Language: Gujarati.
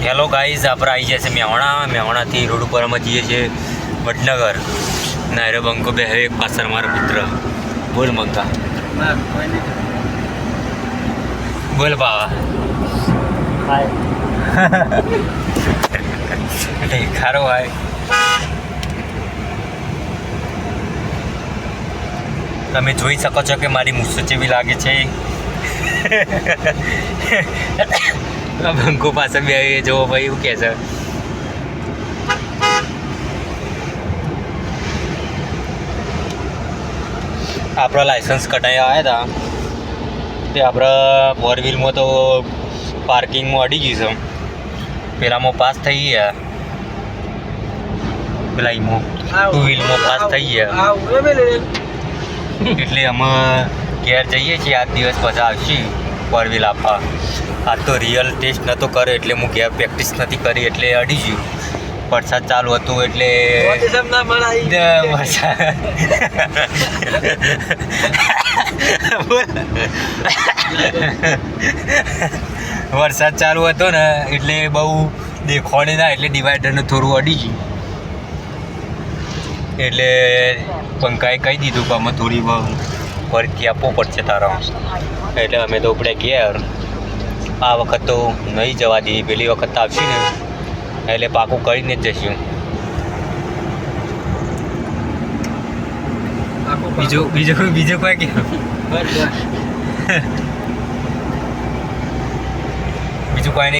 હેલો ગાઈઝ, આપણે આવી ગયા છે મેહોણાથી રોડ ઉપર અમે જઈએ છીએ વડનગર. નાયરો બંકો બે એક પાછળ મારો પુત્ર. બોલ મંકા, બોલ બાવા. ખારો ભાઈ, તમે જોઈ શકો છો કે મારી મૂછ જેવી લાગે છે. બંકો પાસે બે જોવો ભાઈ, એવું કહે છે. આપણા લાયસન્સ કઢાઈ આવ્યા હતા તે આપણા 4 વ્હીલમાં તો પાર્કિંગમાં અડી ગયું છે. પેલામાં પાસ થઈ ગયા, પેલા ઈમો 2 વ્હીલમાં પાસ થઈ ગયા. એટલે અમે ઘેર જઈએ છીએ. આજ દિવસ પછી આવશે 4 વ્હીલ આપવા. આ તો રિયલ ટેસ્ટ નહોતો કર્યો એટલે હું ઘેર પ્રેક્ટિસ નથી કરી એટલે અડી ગયું. વરસાદ ચાલુ હતું એટલે વરસાદ ચાલુ હતો ને એટલે બહુ દેખાડે ના, એટલે ડિવાઈડરને થોડું અડી ગયું. એટલે પંખાએ કહી દીધું કે અમે થોડી ફરીથી આપવો પડશે તારો. એટલે અમે તો આપણે ઘેર આ વખત તો નહીં જવા દઈએ. પેલી વખત આવશે ને એટલે પાકું કરીને જ જઈશું. બીજું કોઈ કે બીજું કોઈ નહીં.